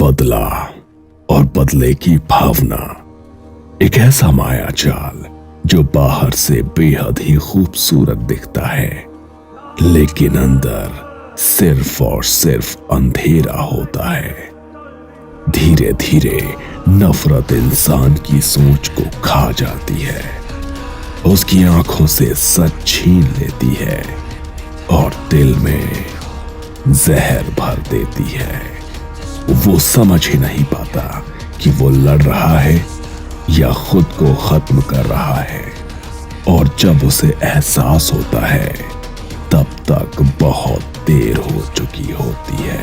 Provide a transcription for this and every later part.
बदला और बदले की भावना एक ऐसा माया जाल जो बाहर से बेहद ही खूबसूरत दिखता है, लेकिन अंदर सिर्फ और सिर्फ अंधेरा होता है। धीरे धीरे नफरत इंसान की सोच को खा जाती है, उसकी आंखों से सच छीन लेती है और दिल में जहर भर देती है। वो समझ ही नहीं पाता कि वो लड़ रहा है या खुद को खत्म कर रहा है, और जब उसे एहसास होता है तब तक बहुत देर हो चुकी होती है।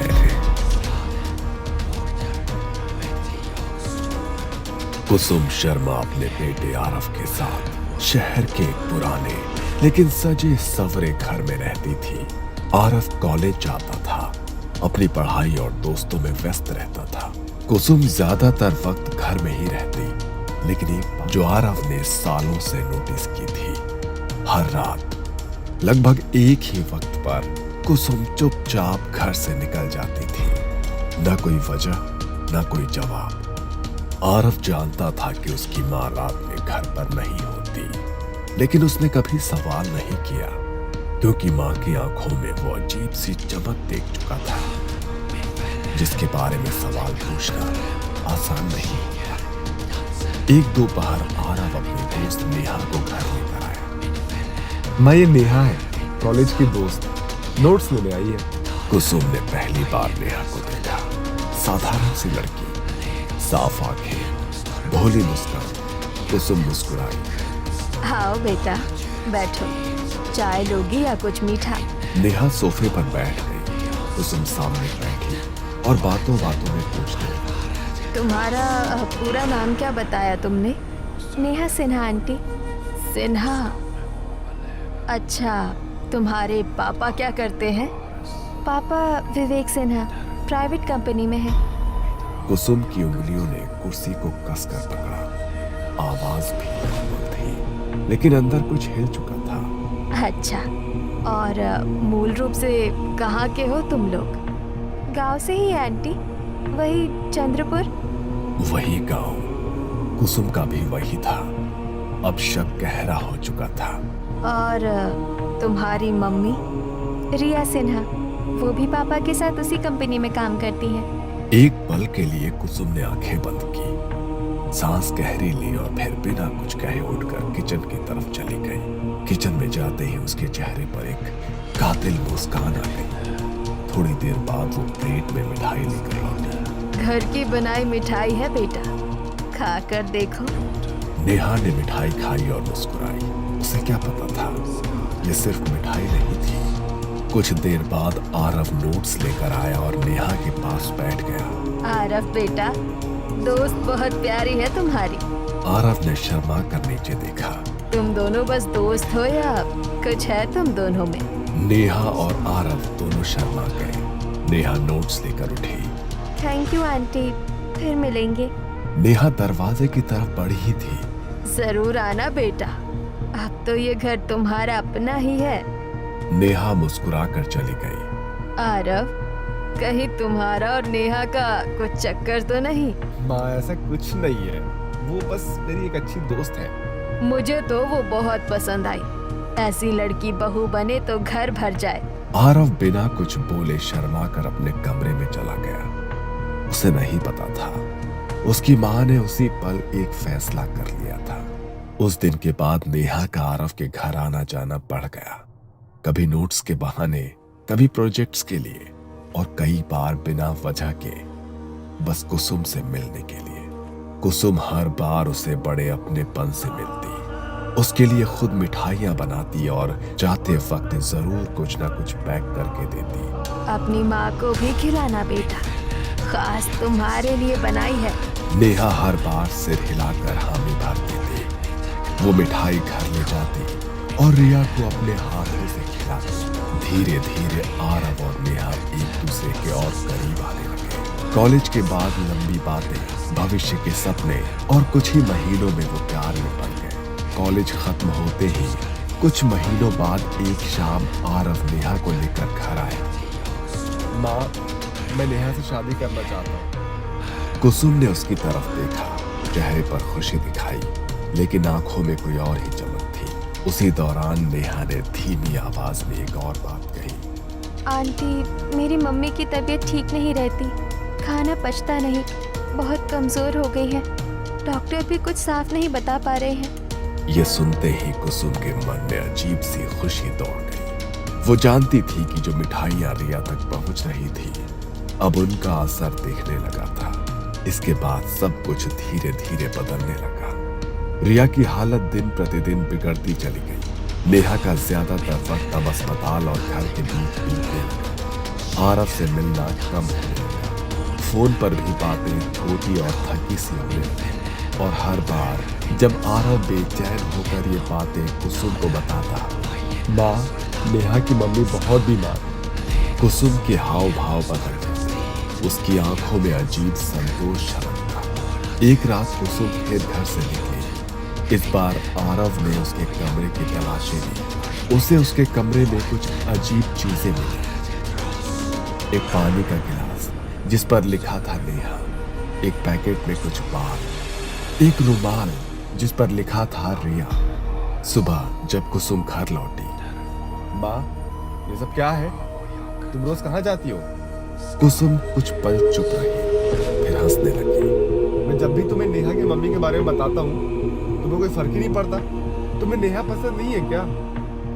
कुसुम शर्मा अपने बेटे आरव के साथ शहर के एक पुराने लेकिन सजे सवरे घर में रहती थी। आरव कॉलेज जाता था, अपनी पढ़ाई और दोस्तों में व्यस्त रहता था। कुसुम ज्यादातर वक्त घर में ही रहती, लेकिन एक बात जो आरव ने सालों से नोटिस की थी, हर रात लगभग एक ही वक्त पर कुसुम चुपचाप घर से निकल जाती थी। न कोई वजह, न कोई जवाब। आरव जानता था कि उसकी माँ रात में घर पर नहीं होती, लेकिन उसने कभी सवाल नहीं किया, क्योंकि माँ की आंखों में वो अजीब सी चमक देख चुका था, जिसके बारे में सवाल पूछना आसान नहीं। एक दोपहर आरव अपने दोस्त नेहा को घर लेकर आया। मैं ये नेहा है, कॉलेज की दोस्त, नोट्स लेने आई है। कुसुम ने पहली बार नेहा को देखा। साधारण सी लड़की, साफ आंखें, भोली मुस्कान। कुसुम मुस्कुराई। आओ बेटा, बैठो। चाय लोगी या कुछ मीठा? नेहा सोफे पर बैठ गई। कुसुम सामने बैठी और बातों बातों में पूछने लगी। तुम्हारा पूरा नाम क्या बताया तुमने? नेहा सिन्हा आंटी। सिन्हा? अच्छा, तुम्हारे पापा क्या करते हैं? पापा विवेक सिन्हा प्राइवेट कंपनी में है। कुसुम की उंगलियों ने कुर्सी को कसकर पकड़ा। आवाज भी नॉर्मल थी, लेकिन अंदर कुछ हिल चुका था। अच्छा, और मूल रूप से कहाँ के हो तुम लोग? गांव से ही आंटी, वही चंद्रपुर। वही गांव। कुसुम का भी वही था। अब शक गहरा हो चुका था। और तुम्हारी मम्मी? रिया सिन्हा, वो भी पापा के साथ उसी कंपनी में काम करती है। एक पल के लिए कुसुम ने आंखें बंद की, सांस गहरी ली और फिर बिना कुछ कहे उठकर किचन की तरफ चली गई। किचन में जाते ही उसके चेहरे पर एक कातिल मुस्कान आ गई। थोड़ी देर बाद वो प्लेट में मिठाई लेकर लौटी। घर की बनाई मिठाई है बेटा, खा कर देखो। नेहा ने मिठाई खाई और मुस्कुराई। उसे क्या पता था, ये सिर्फ मिठाई नहीं थी। कुछ देर बाद आरव नोट्स लेकर आया और नेहा के पास बैठ गया। आरव बेटा, दोस्त बहुत प्यारी है तुम्हारी। आरव ने शर्मा कर नीचे देखा। तुम दोनों बस दोस्त हो या कुछ है तुम दोनों में? नेहा और आरव दोनों शर्मा गए। नेहा नोट्स लेकर उठी। थैंक यू आंटी, फिर मिलेंगे। नेहा दरवाजे की तरफ बढ़ी ही थी। जरूर आना बेटा, अब तो ये घर तुम्हारा अपना ही है। नेहा मुस्कुराकर चली गई। आरव, कहीं तुम्हारा और नेहा का कुछ चक्कर तो नहीं? माँ, ऐसा कुछ नहीं है, वो बस मेरी एक अच्छी दोस्त है। मुझे तो वो बहुत पसंद आई। ऐसी लड़की बहू बने तो घर भर जाए। आरव बिना कुछ बोले शर्मा कर अपने कमरे में चला गया। उसे नहीं पता था, उसकी माँ ने उसी पल एक फैसला कर लिया था। उस दिन के बाद नेहा का आरव के घर आना जाना बढ़ गया। कभी नोट्स के बहाने, कभी प्रोजेक्ट्स के लिए, और कई बार बिना वजह के बस कुसुम से मिलने के लिए। कुसुम हर बार उसे बड़े अपनेपन से मिलती, उसके लिए खुद मिठाइयाँ बनाती और जाते वक्त जरूर कुछ ना कुछ पैक करके देती। अपनी माँ को भी खिलाना बेटा, खास तुम्हारे लिए बनाई है। नेहा हर बार सिर हिलाकर हामी भरती थी। वो मिठाई घर ले जाती और रिया को अपने हाथों से खिलाती। धीरे धीरे आरव और नेहा एक दूसरे के और करीब आने लगे। कॉलेज के बाद लंबी बातें, भविष्य के सपने, और कुछ ही महीनों में वो प्यार में पड़ गए। कॉलेज खत्म होते ही कुछ महीनों बाद एक शाम आरव नेहा को लेकर घर आया। माँ, मैं नेहा से शादी करना चाहता हूँ। कुसुम ने उसकी तरफ देखा, चेहरे पर खुशी दिखाई, लेकिन आंखों में कोई और ही चमक थी। उसी दौरान नेहा ने धीमी आवाज में एक और बात कही। आंटी, मेरी मम्मी की तबीयत ठीक नहीं रहती, खाना पचता नहीं, बहुत कमजोर हो गई है। डॉक्टर भी कुछ साफ नहीं बता पा रहे हैं। ये सुनते ही कुसुम के मन में अजीब सी खुशी दौड़ गई। वो जानती थी कि जो मिठाइयां रिया तक पहुंच रही थी, अब उनका असर दिखने लगा था। इसके बाद सब कुछ धीरे धीरे बदलने लगा। रिया की हालत दिन प्रतिदिन बिगड़ती चली गई। नेहा का ज्यादातर वक्त अब अस्पताल और घर के बीच बीतने लगा। आरव से मिलना कम होने लगा। फोन पर भी बातें छोटी और थकी सी होने लगी। और हर बार जब आरव बेचैन होकर ये बातें कुसुम को बताता, माँ, नेहा की मम्मी बहुत बीमार है। कुसुम के हाव भाव बदल गए। उसकी आंखों में अजीब संतोष छलकता। एक रात कुसुम फिर घर से निकली। इस बार आरव ने उसके कमरे की तलाशी ली। उसे उसके कमरे में कुछ अजीब चीजें मिली। एक पानी का गिलास जिस पर लिखा था नेहा, एक पैकेट में कुछ बाल, एक रुमाल जिस पर लिखा था रिया। सुबह जब कुसुम घर लौटी, माँ, ये सब क्या है? तुम रोज कहाँ जाती हो? कुसुम कुछ पल चुप रही, फिर हंसने लगी। मैं जब भी तुम्हें नेहा की मम्मी के बारे में बताता हूँ, तुम्हें कोई फर्क ही नहीं पड़ता। तुम्हें नेहा पसंद नहीं है क्या?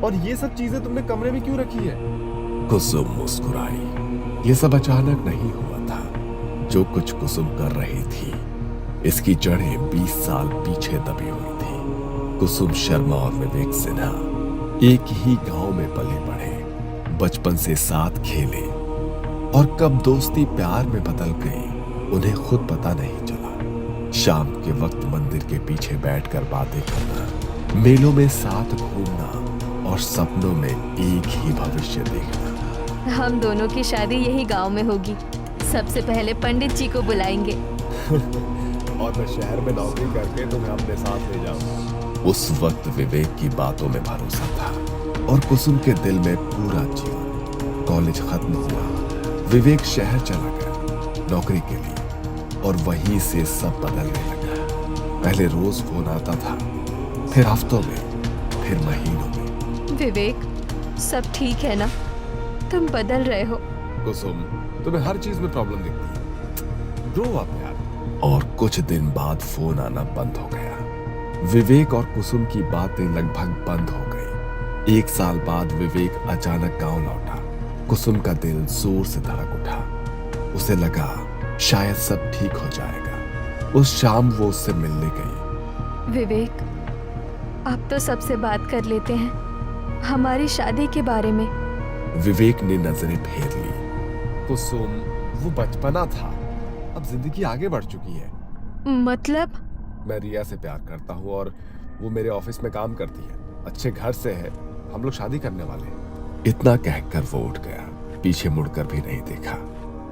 और ये सब चीजें तुमने कमरे में क्यों रखी है? कुसुम मुस्कुराई। ये सब अचानक नहीं हुआ था। जो कुछ कुसुम कर रही थी, इसकी जड़ें 20 साल पीछे दबी हुई थी। कुसुम शर्मा और विवेक सिन्हा एक ही गांव में पले बढ़े, बचपन से साथ खेले, और कब दोस्ती प्यार में बदल गई उन्हें खुद पता नहीं चला। शाम के वक्त मंदिर के पीछे बैठकर बातें करना, मेलों में साथ घूमना और सपनों में एक ही भविष्य देखना। हम दोनों की शादी यही गांव में होगी। सबसे पहले पंडित जी को बुलाएंगे। और मैं शहर में नौकरी करके तुम्हें अपने साथ ले जाऊंगा। उस वक्त विवेक की बातों में भरोसा था और कुसुम के दिल में पूरा जीवन। कॉलेज खत्म हुआ, विवेक शहर चला गया नौकरी के लिए, और वहीं से सब बदलने लगा। पहले रोज फोन आता था, फिर हफ्तों में, फिर महीनों में। विवेक, सब ठीक है ना? तुम बदल रहे हो। कुसुम, तुम्हें हर चीज में प्रॉब्लम दिखती है। ग्रो अप यार। और कुछ दिन बाद फोन आना बंद हो गया। विवेक और कुसुम की बातें लगभग बंद हो गई। 1 साल बाद विवेक अचानक गांव लौटा। कुसुम का दिल जोर से धड़क उठा। उसे लगा शायद सब ठीक हो जाएगा। उस शाम वो उससे मिलने गई। विवेक, आप तो सबसे बात कर लेते हैं हमारी शादी के बारे में। विवेक ने नजरें फेर ली। कुसुम, वो बचपना था, अब जिंदगी आगे बढ़ चुकी है। मतलब? मैं रिया से प्यार करता हूँ और वो मेरे ऑफिस में काम करती है, अच्छे घर से है, हम लोग शादी करने वाले हैं। इतना कहकर वो उठ गया, पीछे मुड़कर भी नहीं देखा।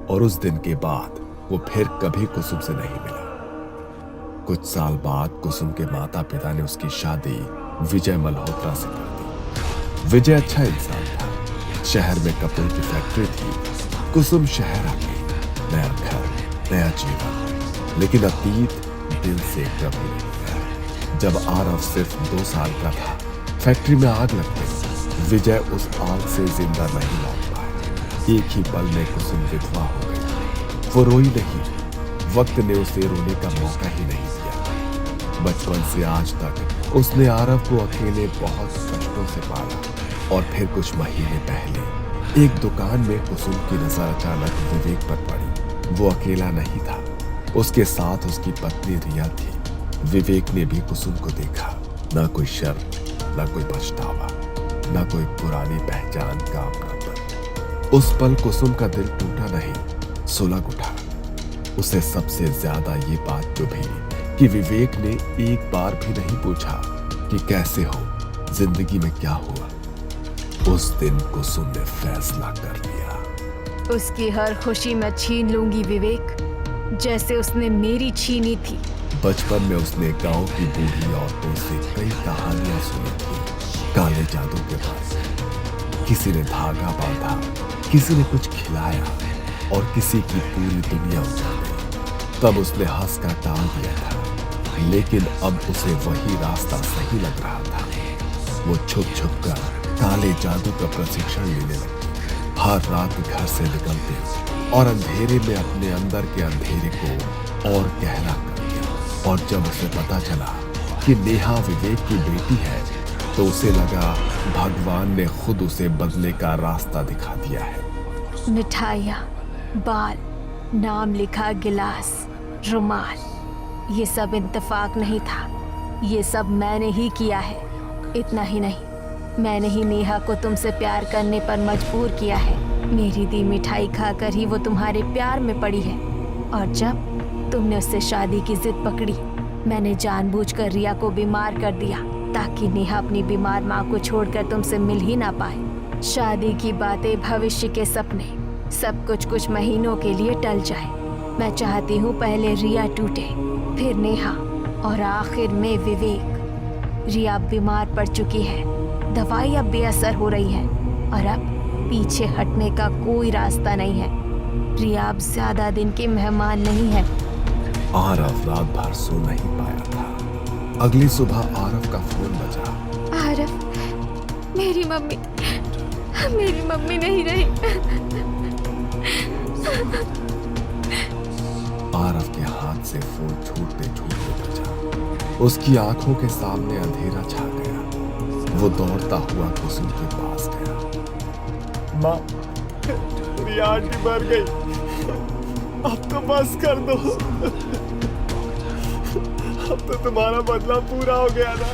और उस दिन के बाद वो फिर कभी कुसुम से नहीं मिला। कुछ साल बाद कुसुम के माता पिता ने उसकी शादी विजय मल्होत्रा से कर दी। विजय अच्छा इंसान था। शहर में कपड़ों की फैक्ट्री थी। कुसुम शहर आ गई, नया घर, नया जीवन। लेकिन अतीत दिल से कभी नहीं गया। जब आरव सिर्फ 2 साल का था, फैक्ट्री में आग लग गई। विजय उस आग से जिंदा नहीं लौट पाया। एक ही पल में कुसुम विधवा हो गई। वो रोई नहीं, वक्त ने उसे रोने का मौका ही नहीं दिया। बचपन से आज तक उसने आरव को अकेले बहुत कष्टों से पाला। और फिर कुछ महीने पहले एक दुकान में कुसुम की नजर अचानक विवेक पर पड़ी। वो अकेला नहीं था, उसके साथ उसकी पत्नी रिया थी। विवेक ने भी कुसुम को देखा। ना कोई शर्म, ना कोई पछतावा, ना कोई पुरानी पहचान का अपनापन। उस पल कुसुम का दिल टूटा नहीं, सुलग उठा। उसे सबसे ज्यादा ये बात चुभी कि विवेक ने एक बार भी नहीं पूछा कि कैसे हो, जिंदगी में क्या हुआ। उस दिन कुसुम ने फैसला कर लिया। उसकी हर खुशी मैं छीन लूंगी विवेक, जैसे उसने मेरी छीनी थी। बचपन में उसने गांव की बूढ़ी औरतों से कई कहानियां सुनी थी, काले जादू के बारे में। किसी ने धागा बांधा, किसी ने कुछ खिलाया और किसी की पूरी दुनिया उजाड़ गई। तब उसने हंसकर टाल दिया था, लेकिन अब उसे वही रास्ता सही लग रहा था। वो छुप छुप कर काले जादू का प्रशिक्षण लेने लगी। हर रात घर से निकलते और अंधेरे में अपने अंदर के अंधेरे को और गहरा कर दिया। और जब उसे पता चला कि नेहा विवेक की बेटी है, तो उसे लगा भगवान ने खुद उसे बदले का रास्ता दिखा दिया है। मिठाइयाँ, बाल, नाम लिखा गिलास, रुमाल, ये सब इत्तेफाक नहीं था। ये सब मैंने ही किया है। इतना ही नहीं, मैंने ही नेहा को तुमसे प्यार करने पर मजबूर किया है। मेरी दी मिठाई खाकर ही वो तुम्हारे प्यार में पड़ी है। और जब तुमने उससे शादी की जिद पकड़ी, मैंने जानबूझकर रिया को बीमार कर दिया ताकि नेहा अपनी बीमार माँ को छोड़कर तुमसे मिल ही ना पाए। शादी की बातें, भविष्य के सपने, सब कुछ महीनों के लिए टल जाए। मैं चाहती हूँ पहले रिया टूटे, फिर नेहा और आखिर में विवेक। रिया बीमार पड़ चुकी है, दवाई अब बेअसर हो रही है और अब पीछे हटने का कोई रास्ता नहीं है। रिया अब ज्यादा दिन की मेहमान नहीं है। आरव रात भर सो नहीं पाया था। अगली सुबह आरव का फोन बजा। आरव, मेरी मम्मी नहीं रही। आरव के हाथ से फोन छूटते छूटते बजा। उसकी आंखों के सामने अंधेरा छा गया। वो दौड़ता हुआ कुसुम के पास गया। माँ, रिया आंटी मर गई। अब तो बस कर दो। अब तो तुम्हारा बदला पूरा हो गया ना।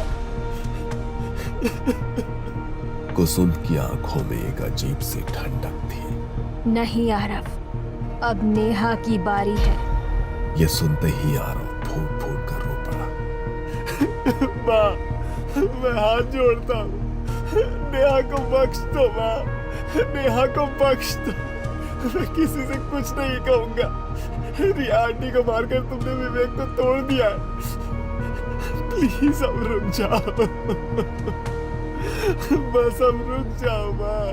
कुसुम की आंखों में एक अजीब सी ठंडक थी। नहीं आरव, अब नेहा की बारी है। ये सुनते ही आरव फूट फूट कर रो पड़ा। माँ, मैं हाथ जोड़ता हूँ, नेहा को बख्श दो। माँ, नेहा को बख्श दो। मैं किसी से कुछ नहीं कहूंगा। रिया आंटी को मारकर तुमने विवेक को तोड़ दिया है। प्लीज अब रुक जाओ। बस अब रुक जाओ माँ।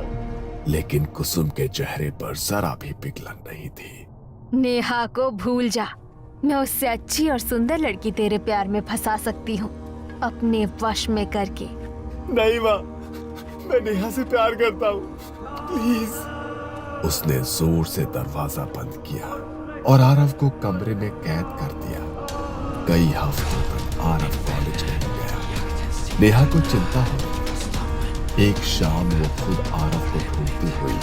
लेकिन कुसुम के चेहरे पर जरा भी पिघलन नहीं थी। नेहा को भूल जा। मैं उससे अच्छी और सुंदर लड़की तेरे प्यार में फंसा सकती हूँ, अपने वश में करके। नहीं माँ, मैं नेहा से प्यार करता हूँ। प्लीज। उसने जोर से दरवाजा बंद किया और आरव को कमरे में कैद कर दिया। कई हफ्तों तक आरव कॉलेज नहीं गया। नेहा को चिंता हो रही। एक शाम वो खुद आरव को ढूंढती हुई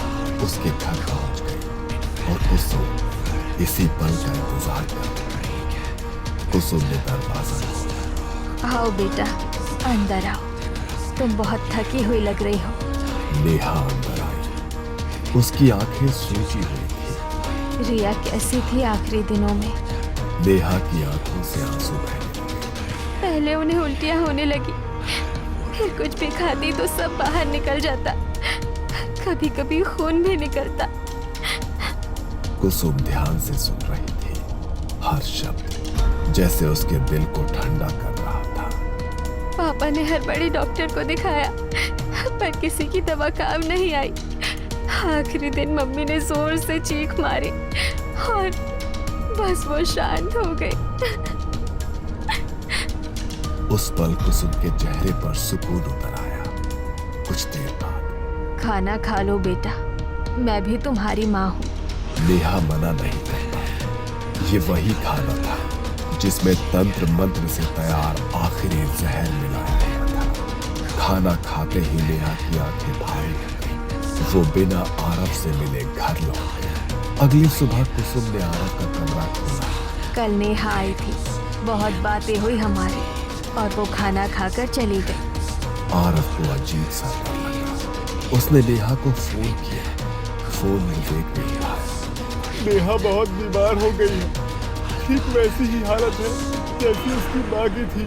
उसके घर पहुंच गई और कुसुम इसी पल का इंतजार कर रही। कुसुम ने दरवाजा खोला। आओ बेटा, अंदर आओ। तुम बहुत थकी हुई लग रही हो। नेहा अंदर आई। उसकी आंखें सूजी हुई थी। रिया कैसी थी आखिरी दिनों में? नेहा की आंखों से आंसू बहने लगे। पहले उन्हें उल्टियां होने लगी, फिर कुछ भी खाती तो सब बाहर निकल जाता, कभी कभी खून भी निकलता। कुसुम ध्यान से सुन रही थी। हर शब्द जैसे उसके दिल को ठंडा कर रहा था। पापा ने हर बड़े डॉक्टर को दिखाया, पर किसी की दवा काम नहीं आई। आखिरी दिन मम्मी ने जोर से चीख मारी और बस वो शांत हो गई। उस पल कुसुम के चेहरे पर सुकून उतर आया। कुछ देर बाद, खाना खा लो बेटा, मैं भी तुम्हारी माँ हूँ। नेहा मना नहीं कर पाई। ये वही खाना था जिसमें तंत्र मंत्र से तैयार आखिरी जहर मिलाया गया था। खाना खाते ही नेहा की आंखें भारी हो गई। वो बिना आरव से मिले घर लौट गए। अगली सुबह कुसुम ने आरव का कमरा खोला। कल नेहा आई थी, बहुत बातें हुई हमारी और वो खाना खाकर चली गई। आरव को अजीब सा डर लगा। उसने नेहा को फोन किया। फोन विवेक ने उठाया। नेहा बहुत बीमार हो गई है, ठीक वैसी ही हालत है जैसी उसकी माँ की थी।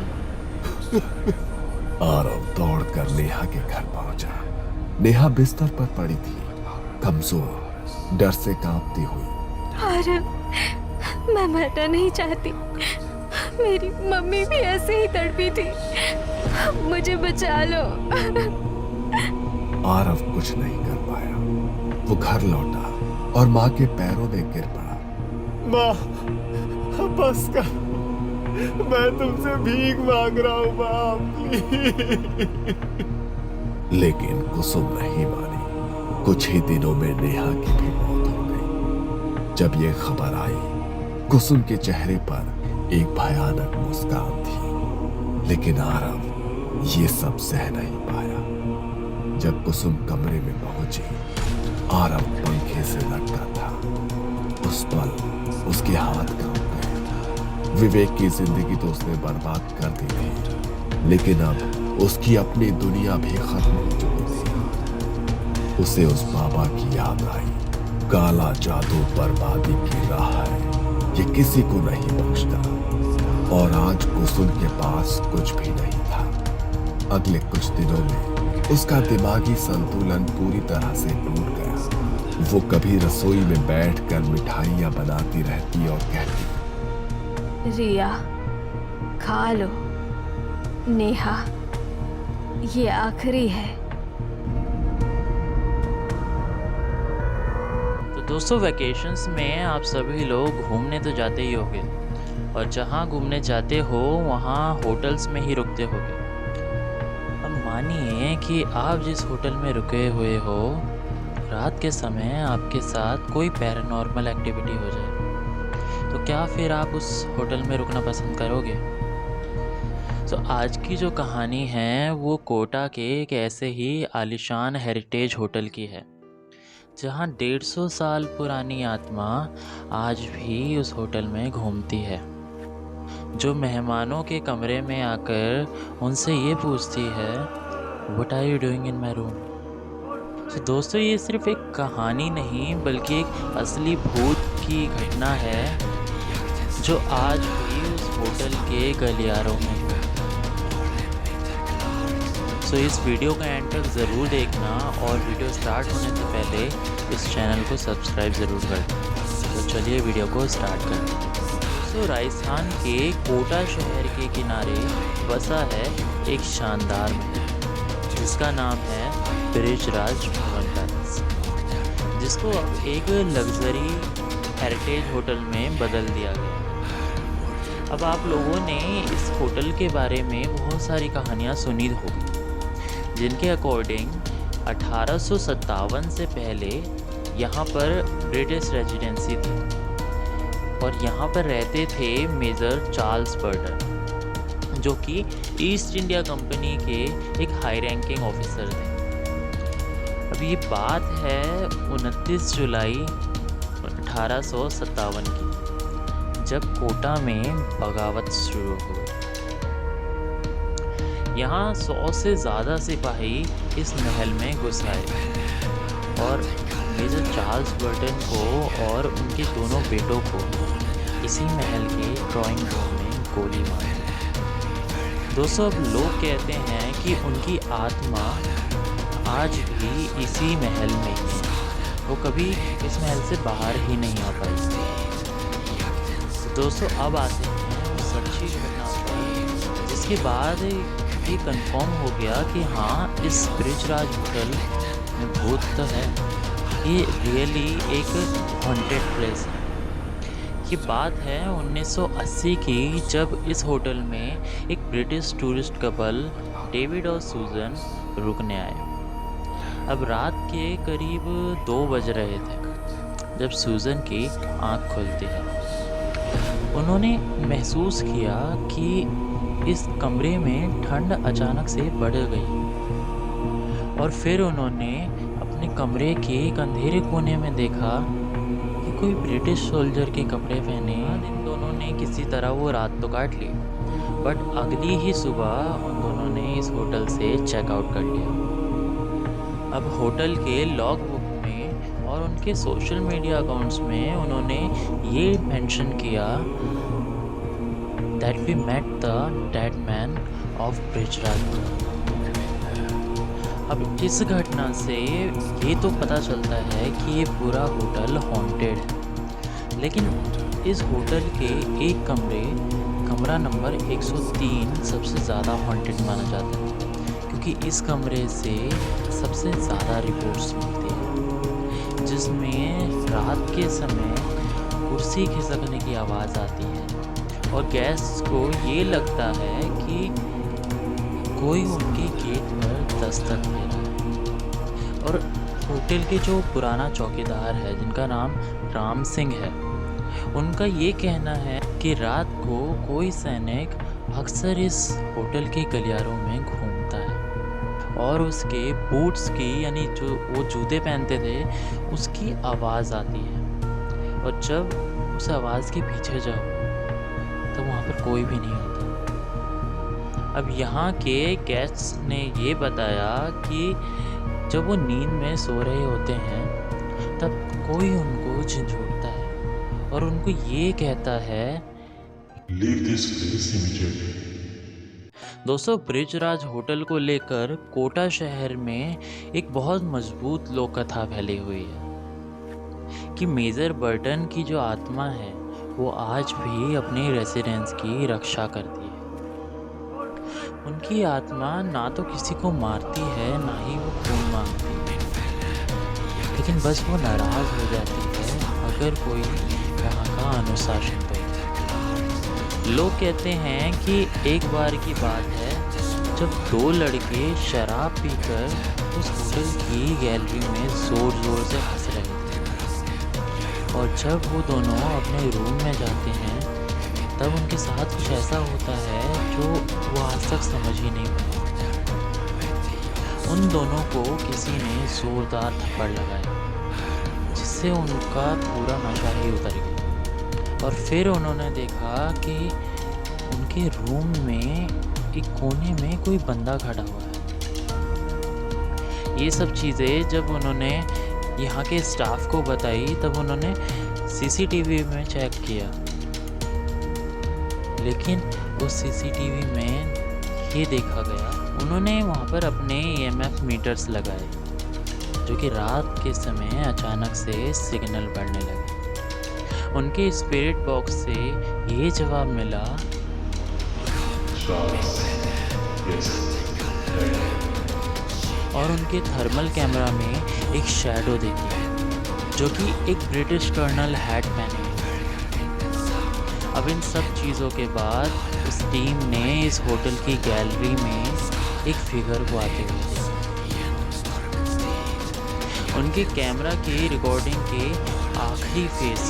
आरव दौड़कर नेहा के घर पहुंचा। नेहा बिस्तर पर पड़ी थी, कमजोर, डर से कांपती हुई। आरव, मैं मरना नहीं चाहती। मेरी मम्मी भी ऐसे ही तड़पी थी, मुझे बचा लो। आरव कुछ नहीं कर पाया। वो घर लौटा और माँ के पैरों में गिर पड़ा। माँ, बस कर, मैं तुमसे भीख मांग रहा हूँ माँ, प्लीज। लेकिन कुसुम नहीं मानी। कुछ ही दिनों में नेहा की भी मौत हो गई। जब ये खबर आई, कुसुम के चेहरे पर एक भयानक मुस्कान थी, लेकिन आरव ये सब सह नहीं पाया। जब कुसुम कमरे में पहुंची, आरव पंखे से लटका था। उस पल उसके हाथ कांप गए। विवेक की जिंदगी तो उसने बर्बाद कर दी थी, लेकिन अब उसकी अपनी दुनिया भी खत्म हो चुकी थी। उसे उस बाबा की याद आई। काला जादू बर्बादी की राह है, ये किसी को नहीं बख्शता। और आज कुसुम के पास कुछ भी नहीं था। अगले कुछ दिनों में उसका दिमागी संतुलन पूरी तरह से टूट गया। वो कभी रसोई में बैठकर मिठाइयां बनाती रहती और कहती, रिया, खा लो। नेहा, ये आखिरी है। तो दोस्तों, वैकेशंस में आप सभी लोग घूमने तो जाते ही होंगे, और जहाँ घूमने जाते हो वहाँ होटल्स में ही रुकते होगे। अब मानिए कि आप जिस होटल में रुके हुए हो, रात के समय आपके साथ कोई पैरानॉर्मल एक्टिविटी हो जाए, तो क्या फिर आप उस होटल में रुकना पसंद करोगे? तो आज की जो कहानी है वो कोटा के एक ऐसे ही आलीशान हेरिटेज होटल की है, जहाँ 150 साल पुरानी आत्मा आज भी उस होटल में घूमती है, जो मेहमानों के कमरे में आकर उनसे ये पूछती है, what are you doing in my room? तो दोस्तों, ये सिर्फ एक कहानी नहीं बल्कि एक असली भूत की घटना है, जो आज भी उस होटल के गलियारों में है। तो इस वीडियो का एंड तक ज़रूर देखना, और वीडियो स्टार्ट होने से पहले इस चैनल को सब्सक्राइब ज़रूर कर दें। तो चलिए वीडियो को स्टार्ट करते हैं। तो राजस्थान के कोटा शहर के किनारे बसा है एक शानदार महल, जिसका नाम है ब्रिजराज भवन पैलेस, जिसको अब एक लग्जरी हेरिटेज होटल में बदल दिया गया। अब आप लोगों ने इस होटल के बारे में बहुत सारी कहानियाँ सुनी होगी, जिनके अकॉर्डिंग 1857 से पहले यहाँ पर ब्रिटिश रेजिडेंसी थी, और यहाँ पर रहते थे मेजर चार्ल्स बर्टन, जो कि ईस्ट इंडिया कंपनी के एक हाई रैंकिंग ऑफिसर थे। अब ये बात है 29 जुलाई 1857 की, जब कोटा में बगावत शुरू हुई। यहाँ 100 से ज़्यादा सिपाही इस महल में घुस आए और मेजर चार्ल्स बर्टन को और उनके दोनों बेटों को इसी महल के ड्राइंग रूम में गोली मारी। दोस्तों, अब लोग कहते हैं कि उनकी आत्मा आज भी इसी महल में है, वो कभी इस महल से बाहर ही नहीं आ पाई। दोस्तों, अब आते हैं उस सच्ची घटना पर, जिसके बाद ये कंफर्म हो गया कि हाँ, इस ब्रिजराज होटल में भूत तो है, ये रियली एक हॉन्टेड प्लेस है। ये बात है 1980 की, जब इस होटल में एक ब्रिटिश टूरिस्ट कपल डेविड और सूजन रुकने आए। अब रात के करीब 2 बज रहे थे जब सूजन की आंख खुलती है। उन्होंने महसूस किया कि इस कमरे में ठंड अचानक से बढ़ गई, और फिर उन्होंने अपने कमरे के एक अंधेरे कोने में देखा कि कोई ब्रिटिश सोल्जर के कपड़े पहने। इन दोनों ने किसी तरह वो रात तो काट ली, बट अगली ही सुबह उन दोनों ने इस होटल से चेकआउट कर लिया। अब होटल के लॉग बुक में और उनके सोशल मीडिया अकाउंट्स में उन्होंने ये मेंशन किया that we met the dead man of Brijraj. अब इस घटना से ये तो पता चलता है कि ये पूरा होटल हॉन्टेड है, लेकिन इस होटल के एक कमरा नंबर 103 सबसे ज़्यादा हॉन्टेड माना जाता है, क्योंकि इस कमरे से सबसे ज़्यादा रिपोर्ट्स मिलती हैं, जिसमें रात के समय कुर्सी खिसकने की आवाज़ आती है और गेस्ट को ये लगता है कि कोई उनके गेट पर दस्तक दे रहा है। और होटल के जो पुराना चौकीदार है जिनका नाम राम सिंह है, उनका ये कहना है कि रात को कोई सैनिक अक्सर इस होटल के गलियारों में घूमता है और उसके बूट्स की, यानी जो वो जूते पहनते थे, उसकी आवाज़ आती है। और जब उस आवाज़ के पीछे जाओ तो वहाँ पर कोई भी नहीं होता। अब यहाँ के गेस्ट्स ने ये बताया कि जब वो नींद में सो रहे होते हैं तब कोई उनको झंझोड़ता है और उनको ये कहता है, Leave this place immediately. दोस्तों ब्रिजराज होटल को लेकर कोटा शहर में एक बहुत मजबूत लोक कथा फैली हुई है कि मेजर बर्टन की जो आत्मा है वो आज भी अपने रेसिडेंस की रक्षा करती है। उनकी आत्मा ना तो किसी को मारती है ना ही वो खून मांगती है, लेकिन बस वो नाराज हो जाती है अगर कोई वहाँ का अनुशासन तोड़ता है। लोग कहते हैं कि एक बार की बात है जब दो लड़के शराब पीकर उस होटल की गैलरी में ज़ोर ज़ोर से हंस रहे थे और जब वो दोनों अपने रूम में जाते हैं तब उनके साथ कुछ ऐसा होता है जो वो आज तक समझ ही नहीं पाए। उन दोनों को किसी ने ज़ोरदार थप्पड़ लगाया जिससे उनका पूरा नशा ही उतर गया और फिर उन्होंने देखा कि उनके रूम में एक कोने में कोई बंदा खड़ा हुआ है। ये सब चीज़ें जब उन्होंने यहाँ के स्टाफ को बताई तब उन्होंने सीसीटीवी में चेक किया, लेकिन उस सीसीटीवी में ये देखा गया, उन्होंने वहाँ पर अपने EMF मीटर्स लगाए जो कि रात के समय अचानक से सिग्नल बढ़ने लगे। उनके स्पिरिट बॉक्स से ये जवाब मिला, Charles. Yes. और उनके थर्मल कैमरा में एक शैडो देखी जो कि एक ब्रिटिश कर्नल हैट पहने है। अब इन सब चीज़ों के बाद उस टीम ने इस होटल की गैलरी में एक फिगर को आते हुए देखा। उनके कैमरा की रिकॉर्डिंग के आखिरी फेस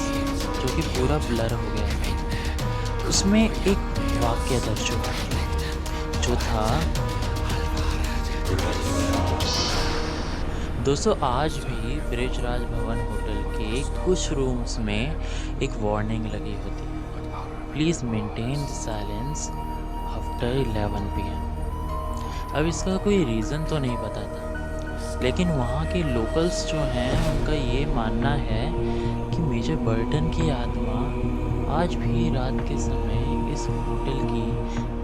जो कि पूरा ब्लर हो गया था, उसमें एक वाक्य दर्ज हुआ जो था, दोस्तों आज भी ब्रिजराज भवन होटल के कुछ रूम्स में एक वार्निंग लगी होती है, please maintain the silence after 11 PM। अब इसका कोई रीज़न तो नहीं पता था, लेकिन वहाँ के लोकल्स जो हैं उनका ये मानना है कि मेजर बर्टन की आत्मा आज भी रात के समय इस होटल की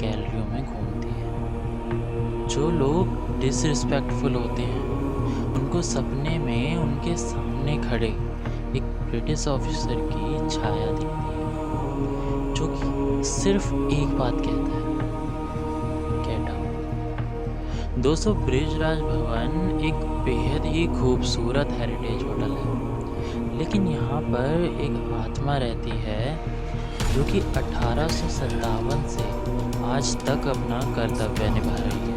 गैलरियों में घूमती है। जो लोग डिसरिस्पेक्टफुल होते हैं उनको सपने में उनके सामने खड़े एक ब्रिटिश ऑफिसर की छाया दिखती है जो कि सिर्फ एक बात कहता है, गेट आउट। दोस्तों ब्रिजराज भवन एक बेहद ही खूबसूरत हेरिटेज होटल है, लेकिन यहाँ पर एक आत्मा रहती है जो कि 1857 से आज तक अपना कर्तव्य निभा रही है।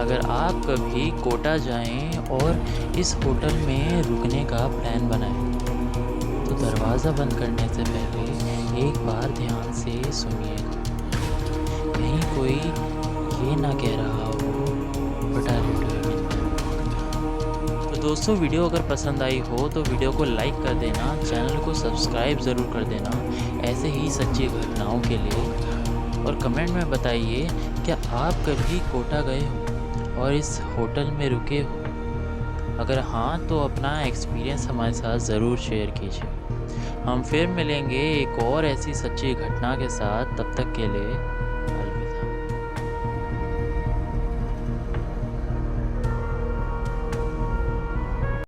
अगर आप कभी कोटा जाएं और इस होटल में रुकने का प्लान बनाएं तो दरवाज़ा बंद करने से पहले एक बार ध्यान से सुनिएगा, कहीं कोई ये ना कह रहा हो बता रहे। तो दोस्तों वीडियो अगर पसंद आई हो तो वीडियो को लाइक कर देना, चैनल को सब्सक्राइब ज़रूर कर देना ऐसे ही सच्ची घटनाओं के लिए, और कमेंट में बताइए क्या आप कभी कोटा गए हो और इस होटल में रुके हो। अगर हाँ तो अपना एक्सपीरियंस हमारे साथ ज़रूर शेयर कीजिए। हम फिर मिलेंगे एक और ऐसी सच्ची घटना के साथ, तब तक के लिए